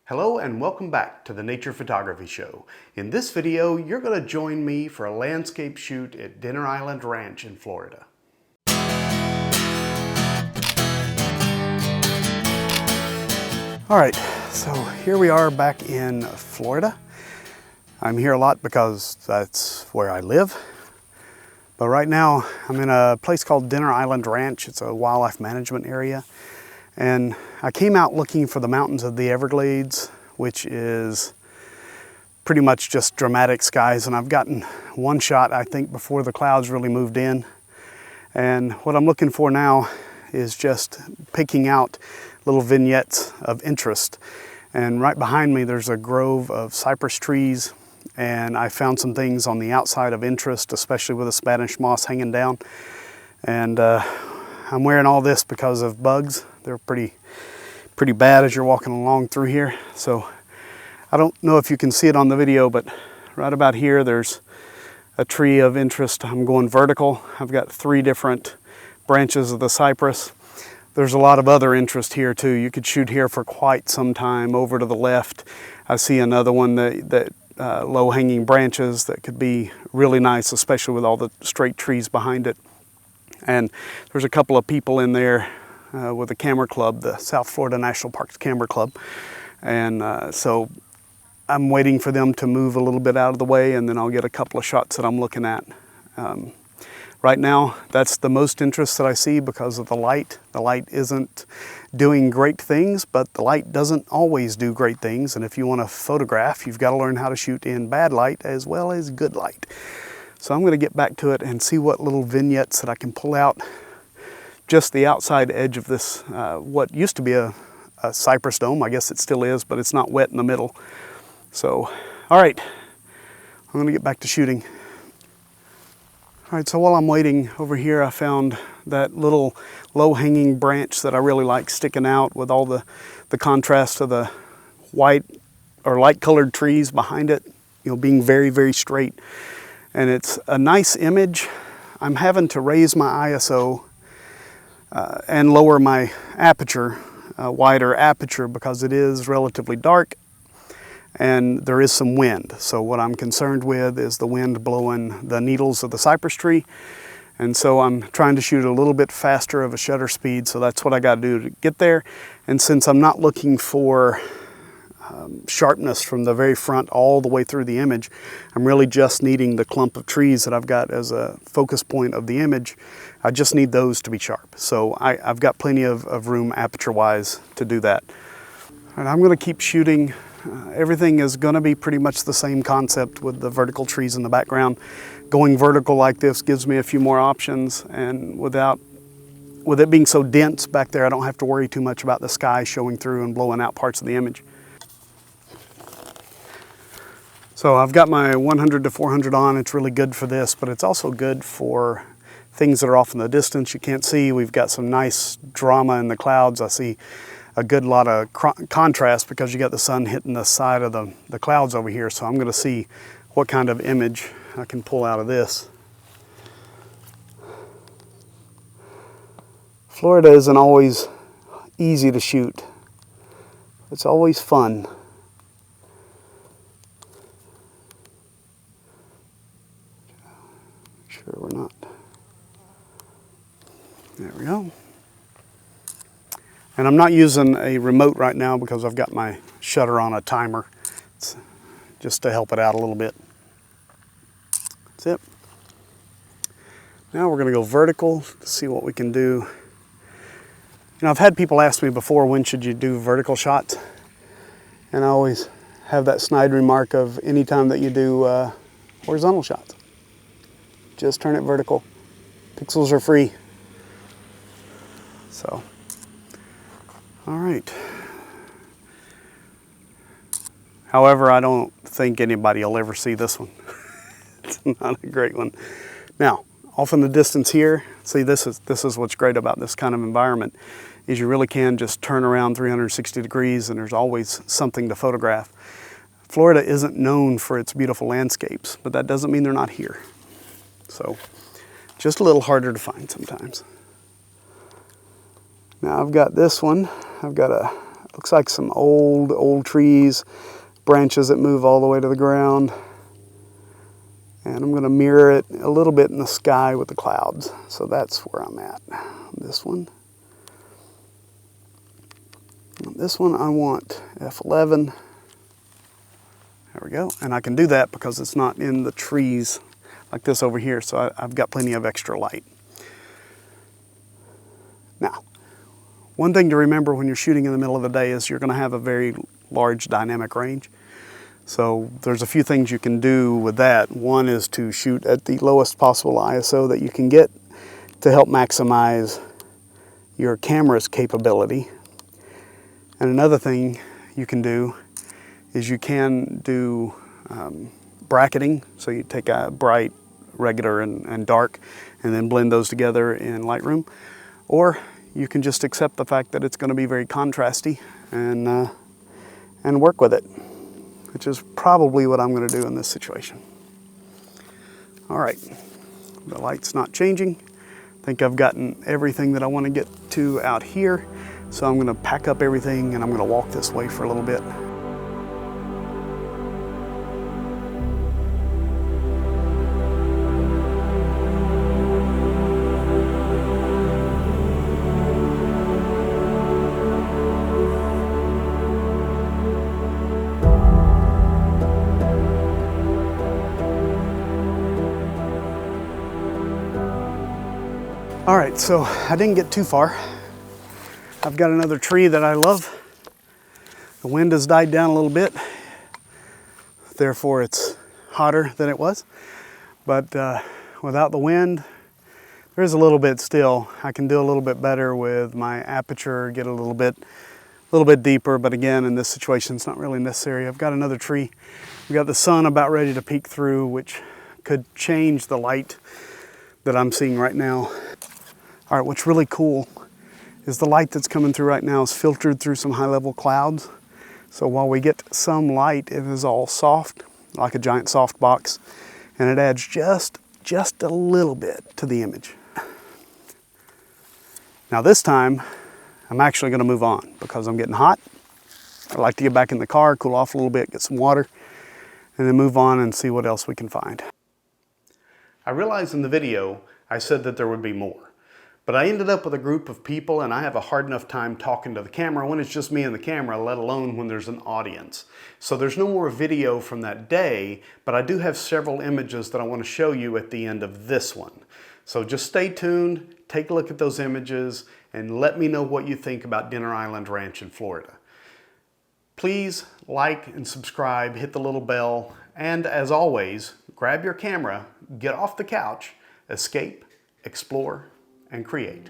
Hello and welcome back to the Nature Photography Show. In this video, you're going to join me for a landscape shoot at Dinner Island Ranch in Florida. All right, so here we are back in Florida. I'm here a lot because that's where I live. But right now, I'm in a place called Dinner Island Ranch. It's a wildlife management area. And I came out looking for the mountains of the Everglades, which is pretty much just dramatic skies. And I've gotten one shot, I think, before the clouds really moved in. And what I'm looking for now is just picking out little vignettes of interest. And right behind me, there's a grove of cypress trees. And I found some things on the outside of interest, especially with the Spanish moss hanging down. And I'm wearing all this because of bugs. They're pretty bad as you're walking along through here. So I don't know if you can see it on the video, but right about here, there's a tree of interest. I'm going vertical. I've got 3 different branches of the cypress. There's a lot of other interest here too. You could shoot here for quite some time. Over to the left, I see another one that low-hanging branches that could be really nice, especially with all the straight trees behind it. And there's a couple of people in there with a camera club, the South Florida National Parks Camera Club. And so I'm waiting for them to move a little bit out of the way, and then I'll get a couple of shots that I'm looking at. Right now, that's the most interest that I see because of the light. The light isn't doing great things, but the light doesn't always do great things. And if you want to photograph, you've got to learn how to shoot in bad light as well as good light. So I'm going to get back to it and see what little vignettes that I can pull out. Just the outside edge of this, what used to be a cypress dome. I guess it still is, but it's not wet in the middle. So, all right, I'm going to get back to shooting. All right, so while I'm waiting over here, I found that little low-hanging branch that I really like sticking out with all the contrast of the white or light-colored trees behind it, you know, being very, very straight. And it's a nice image. I'm having to raise my ISO and lower my aperture, wider aperture, because it is relatively dark and there is some wind. So what I'm concerned with is the wind blowing the needles of the cypress tree. And so I'm trying to shoot a little bit faster of a shutter speed. So that's what I got to do to get there. And since I'm not looking for sharpness from the very front all the way through the image, I'm really just needing the clump of trees that I've got as a focus point of the image. I just need those to be sharp. So I've got plenty of room aperture-wise to do that. And I'm going to keep shooting. Everything is going to be pretty much the same concept with the vertical trees in the background. Going vertical like this gives me a few more options, and with it being so dense back there, I don't have to worry too much about the sky showing through and blowing out parts of the image. So I've got my 100 to 400 on. It's really good for this, but it's also good for things that are off in the distance you can't see. We've got some nice drama in the clouds. I see a good lot of contrast because you got the sun hitting the side of the clouds over here. So I'm going to see what kind of image I can pull out of this. Florida isn't always easy to shoot. It's always fun. Make sure we're not. There we go. And I'm not using a remote right now because I've got my shutter on a timer. It's just to help it out a little bit. That's it. Now we're going to go vertical to see what we can do. You know, I've had people ask me before, when should you do vertical shots? And I always have that snide remark of any time that you do horizontal shots. Just turn it vertical. Pixels are free. So. All right. However, I don't think anybody will ever see this one. It's not a great one. Now, off in the distance here, see, this is what's great about this kind of environment, is you really can just turn around 360 degrees and there's always something to photograph. Florida isn't known for its beautiful landscapes, but that doesn't mean they're not here. So, just a little harder to find sometimes. Now I've got this one. I've got Looks like some old trees, branches that move all the way to the ground. And I'm going to mirror it a little bit in the sky with the clouds. So that's where I'm at. This one. This one I want F11. There we go. And I can do that because it's not in the trees like this over here. So I've got plenty of extra light. Now, one thing to remember when you're shooting in the middle of the day is you're going to have a very large dynamic range. So there's a few things you can do with that. One is to shoot at the lowest possible ISO that you can get to help maximize your camera's capability. And another thing you can do is you can do bracketing. So you take a bright, regular, and dark, and then blend those together in Lightroom. Or you can just accept the fact that it's going to be very contrasty and work with it, which is probably what I'm going to do in this situation. All right, the light's not changing. I think I've gotten everything that I want to get to out here. So I'm going to pack up everything and I'm going to walk this way for a little bit. All right, so I didn't get too far. I've got another tree that I love. The wind has died down a little bit, therefore it's hotter than it was. But without the wind, there is a little bit still. I can do a little bit better with my aperture, get a little bit deeper, but again, in this situation, it's not really necessary. I've got another tree. We've got the sun about ready to peek through, which could change the light that I'm seeing right now. All right, what's really cool is the light that's coming through right now is filtered through some high-level clouds. So while we get some light, it is all soft, like a giant soft box, and it adds just a little bit to the image. Now this time, I'm actually gonna move on because I'm getting hot. I'd like to get back in the car, cool off a little bit, get some water, and then move on and see what else we can find. I realized in the video, I said that there would be more. But I ended up with a group of people and I have a hard enough time talking to the camera when it's just me and the camera, let alone when there's an audience. So there's no more video from that day, but I do have several images that I want to show you at the end of this one. So just stay tuned, take a look at those images, and let me know what you think about Dinner Island Ranch in Florida. Please like and subscribe, hit the little bell, and as always, grab your camera, get off the couch, escape, explore, and create.